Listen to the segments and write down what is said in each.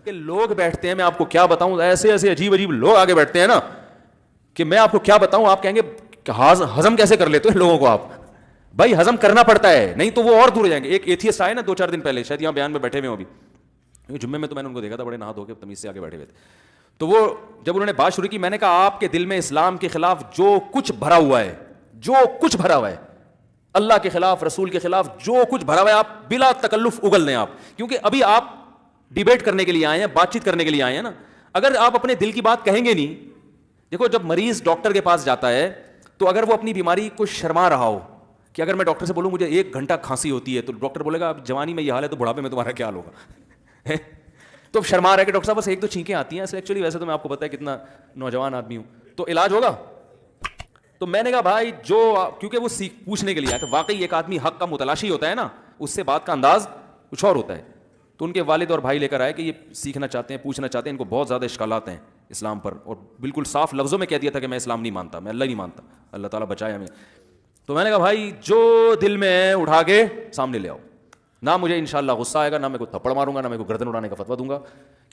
کہ لوگ بیٹھتے ہیں, میں آپ کو کیا بتاؤں, ایسے ایسے عجیب عجیب لوگ آگے بیٹھتے ہیں نا کہ میں آپ کو کیا بتاؤں, آپ کہیں گے ہضم کیسے کر لیتے ہیں لوگوں کو آپ. بھائی ہضم کرنا پڑتا ہے, نہیں تو وہ اور دور جائیں گے. ایک ایتھیسٹ آئے نا 2-4 دن پہلے, شاید یہاں بیان میں بیٹھے ہوئے ہوں ابھی, جمعے میں تو میں نے ان کو دیکھا تھا, بڑے نہا دھو کے تمیز سے آگے بیٹھے ہوئے تھے. تو وہ جب انہوں نے بات شروع کی, میں نے کہا آپ کے دل میں اسلام کے خلاف جو کچھ بھرا ہوا ہے, جو کچھ بھرا ہوا ہے, اللہ کے خلاف, رسول کے خلاف جو کچھ بھرا ہوا ہے, آپ بلا تکلف اگل دیں آپ, کیونکہ ابھی آپ ڈیبیٹ کرنے کے لیے آئے ہیں, بات چیت کرنے کے لیے آئے ہیں نا. اگر آپ اپنے دل کی بات کہیں گے نہیں, دیکھو جب مریض ڈاکٹر کے پاس جاتا ہے تو اگر وہ اپنی بیماری کو شرما رہا ہو کہ اگر میں ڈاکٹر سے بولوں مجھے 1 گھنٹہ کھانسی ہوتی ہے, تو ڈاکٹر بولے گا اب جوانی میں یہ حال ہے تو بڑھاپے میں تمہارا کیا حال ہوگا. تو شرما رہا ہے کہ ڈاکٹر صاحب بس 1-2 چھینکیں آتی ہیں, ایکچولی ویسے تو میں آپ کو پتا ہے کتنا نوجوان آدمی ہوں, تو علاج ہوگا. تو میں نے کہا بھائی جو, کیونکہ وہ پوچھنے کے لیے آیا کہ واقعی ایک آدمی حق کا متلاشی ہوتا ہے نا, اس سے بات کا انداز کچھ اور ہوتا ہے. تو ان کے والد اور بھائی لے کر آئے کہ یہ سیکھنا چاہتے ہیں, پوچھنا چاہتے ہیں, ان کو بہت زیادہ اشکالات ہیں اسلام پر, اور بالکل صاف لفظوں میں کہہ دیا تھا کہ میں اسلام نہیں مانتا, میں اللہ نہیں مانتا, اللہ تعالیٰ بچائے ہمیں. تو میں نے کہا بھائی جو دل میں ہے اٹھا کے سامنے لے آؤ, نہ مجھے انشاءاللہ غصہ آئے گا, نہ میں کو تھپڑ ماروں گا, نہ میں کو گردن اڑانے کا فتویٰ دوں گا.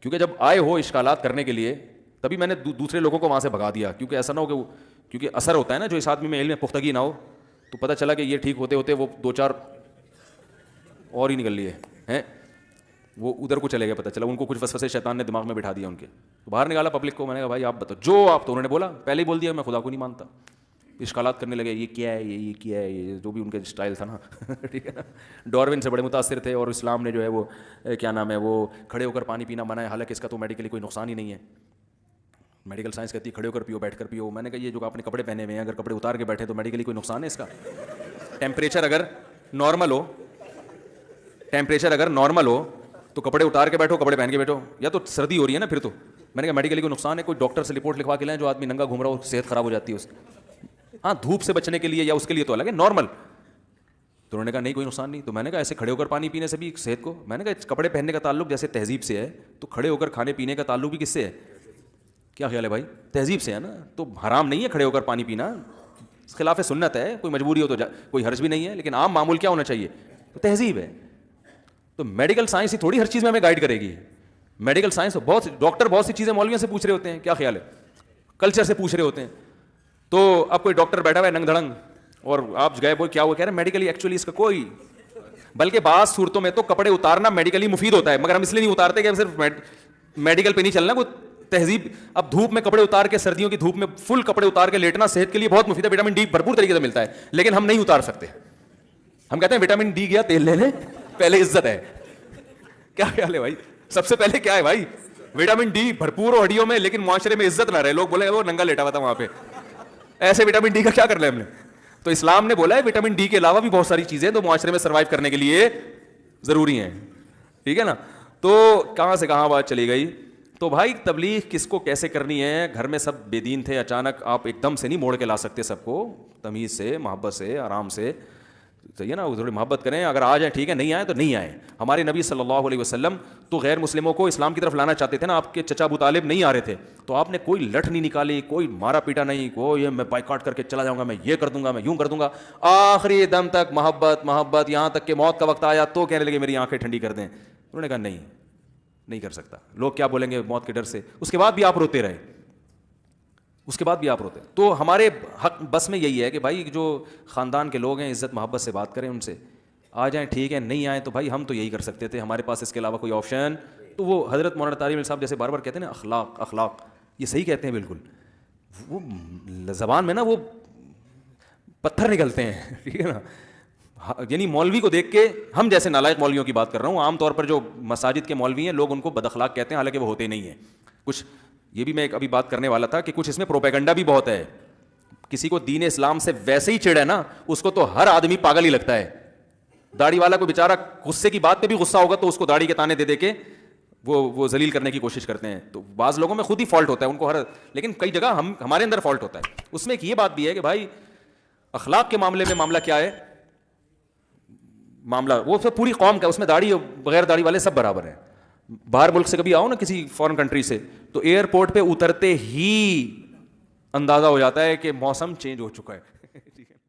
کیونکہ جب آئے ہو اشکالات کرنے کے لیے تبھی میں نے دوسرے لوگوں کو وہاں سے بھگا دیا, کیونکہ ایسا نہ ہو کہ کیونکہ اثر ہوتا ہے نا, جو اس آدمی میں علم پختگی نہ ہو تو پتہ چلا کہ یہ ٹھیک ہوتے ہوتے وہ 2-4 اور ہی نکل لیے ہیں, وہ ادھر کو چلے گئے, پتہ چلا ان کو کچھ وسوسے شیطان نے دماغ میں بٹھا دیا ان کے, تو باہر نکالا پبلک کو. میں نے کہا بھائی آپ بتاؤ جو آپ, تو انہوں نے بولا, پہلے ہی بول دیا میں خدا کو نہیں مانتا. اشکالات کرنے لگے, یہ کیا ہے, یہ کیا ہے, یہ جو بھی ان کے اسٹائل تھا نا, ٹھیک ہے نا. ڈاروین سے بڑے متاثر تھے, اور اسلام نے جو ہے وہ کیا نام ہے, وہ کھڑے ہو کر پانی پینا منع ہے, حالانکہ اس کا تو میڈیکلی کوئی نقصان ہی نہیں ہے. میڈیکل سائنس کہتی ہے کھڑے ہو کر پیو, بیٹھ کر پیو. میں نے کہا یہ جو آپ نے کپڑے پہنے ہوئے ہیں, اگر کپڑے اتار کے بیٹھے تو میڈیکلی کوئی نقصان ہے اس کا؟ ٹیمپریچر اگر نارمل ہو, ٹیمپریچر اگر نارمل ہو تو کپڑے اتار کے بیٹھو, کپڑے پہن کے بیٹھو, یا تو سردی ہو رہی ہے نا پھر تو. میں نے کہا میڈیکلی کوئی نقصان ہے؟ کوئی ڈاکٹر سے رپورٹ لکھوا کے لائیں, جو آدمی ننگا گھوم رہا ہو صحت خراب ہو جاتی ہے اس کی. ہاں دھوپ سے بچنے کے لیے یا اس کے لیے تو الگ ہے, نارمل. تو انہوں نے کہا نہیں کوئی نقصان نہیں. تو میں نے کہا ایسے کھڑے ہو کر پانی پینے سے بھی صحت کو, میں نے کہا کپڑے پہننے کا تعلق جیسے تہذیب سے ہے, تو کھڑے ہو کر کھانے پینے کا تعلق بھی کس سے ہے؟ کیا خیال ہے بھائی؟ تہذیب سے ہے نا. تو حرام نہیں ہے کھڑے ہو کر پانی پینا, خلاف سنت ہے, کوئی مجبوری ہو تو کوئی حرج بھی نہیں ہے, لیکن عام معمول کیا ہونا چاہیے؟ تو تہذیب ہے. تو میڈیکل سائنس ہی تھوڑی ہر چیز میں ہمیں گائیڈ کرے گی. میڈیکل سائنس بہت ڈاکٹر بہت سی چیزیں مولویوں سے پوچھ رہے ہوتے ہیں, کیا خیال ہے, کلچر سے پوچھ رہے ہوتے ہیں. تو اب کوئی ڈاکٹر بیٹھا ہوا ہے ننگ دھڑنگ, اور آپ گئے بول کیا وہ کہہ رہے ہیں میڈیکلی ایکچولی اس کا کوئی, بلکہ بعض صورتوں میں تو کپڑے اتارنا میڈیکلی مفید ہوتا ہے, مگر ہم اس لیے نہیں اتارتے کہ ہم صرف میڈیکل پہ نہیں چلنا, وہ تہذیب. اب دھوپ میں کپڑے اتار کے, سردیوں کی دھوپ میں فل کپڑے اتار کے لیٹنا صحت کے لیے بہت مفید ہے, وٹامن ڈی بھرپور طریقے سے ملتا ہے, لیکن ہم نہیں اتار سکتے. ہم کہتے ہیں وٹامن ڈی گیا تیل لے لیں, پہلے عزت ہے. کیا خیال ہے بھائی؟ سب سے پہلے کیا ہے بھائی؟ وٹامن ڈی بھرپور ہو ہڈیوں میں, لیکن معاشرے میں عزت نہ رہے, لوگ بولے وہ ننگا لیٹا ہوا تھا وہاں پہ, ایسے وٹامن ڈی کا کیا کر لیں ہم نے. تو اسلام نے بولا ہے وٹامن ڈی کے علاوہ بھی بہت ساری چیزیں تو معاشرے میں سروائیو کرنے کے لیے ضروری ہیں, ٹھیک ہے نا. تو کہاں سے کہاں بات چلی گئی. تو بھائی تبلیغ کس کو کیسے کرنی ہے, گھر میں سب بے دین تھے, اچانک آپ ایک دم سے نہیں موڑ کے لا سکتے سب کو, تمیز سے, محبت سے, آرام سے, صحیح ہے نا, تھوڑی محبت کریں. اگر آ جائیں ٹھیک ہے, نہیں آئے تو نہیں آئیں. ہمارے نبی صلی اللہ علیہ وسلم تو غیر مسلموں کو اسلام کی طرف لانا چاہتے تھے نا, آپ کے چچا ابو طالب نہیں آ رہے تھے, تو آپ نے کوئی لٹھ نہیں نکالی, کوئی مارا پیٹا نہیں, کوئی میں بائیکاٹ کر کے چلا جاؤں گا, میں یہ کر دوں گا, میں یوں کر دوں گا. آخری دم تک محبت محبت, یہاں تک کہ موت کا وقت آیا تو کہنے لگے میری آنکھیں ٹھنڈی کر دیں. انہوں نے کہا نہیں کر سکتا, لوگ کیا بولیں گے موت کے ڈر سے. اس کے بعد بھی آپ روتے رہے, اس کے بعد بھی آپ روتے. تو ہمارے حق بس میں یہی ہے کہ بھائی جو خاندان کے لوگ ہیں عزت محبت سے بات کریں, ان سے آ جائیں ٹھیک ہے, نہیں آئیں تو بھائی ہم تو یہی کر سکتے تھے, ہمارے پاس اس کے علاوہ کوئی آپشن. تو وہ حضرت مولانا طارق صاحب جیسے بار بار کہتے ہیں نا اخلاق اخلاق, یہ صحیح کہتے ہیں بالکل. وہ زبان میں نا وہ پتھر نکلتے ہیں, ٹھیک ہے نا. یعنی مولوی کو دیکھ کے, ہم جیسے نالائق مولویوں کی بات کر رہا ہوں, عام طور پر جو مساجد کے مولوی ہیں لوگ ان کو بد اخلاق کہتے ہیں, حالانکہ وہ ہوتے نہیں ہیں. کچھ یہ بھی میں ابھی بات کرنے والا تھا کہ کچھ اس میں پروپیگنڈا بھی بہت ہے. کسی کو دین اسلام سے ویسے ہی چڑ ہے نا, اس کو تو ہر آدمی پاگل ہی لگتا ہے. داڑھی والا کو بیچارہ غصے کی بات پہ بھی غصہ ہوگا تو اس کو داڑھی کے تانے دے کے وہ ذلیل کرنے کی کوشش کرتے ہیں. تو بعض لوگوں میں خود ہی فالٹ ہوتا ہے ان کو لیکن کئی جگہ ہمارے اندر فالٹ ہوتا ہے. اس میں ایک یہ بات بھی ہے کہ بھائی اخلاق کے معاملے میں معاملہ کیا ہے, معاملہ وہ پوری قوم کا, اس میں داڑھی بغیر داڑھی والے سب برابر ہیں. باہر ملک سے کبھی آؤ نا کسی فارن کنٹری سے, تو ایئرپورٹ پہ اترتے ہی اندازہ ہو جاتا ہے کہ موسم چینج ہو چکا ہے.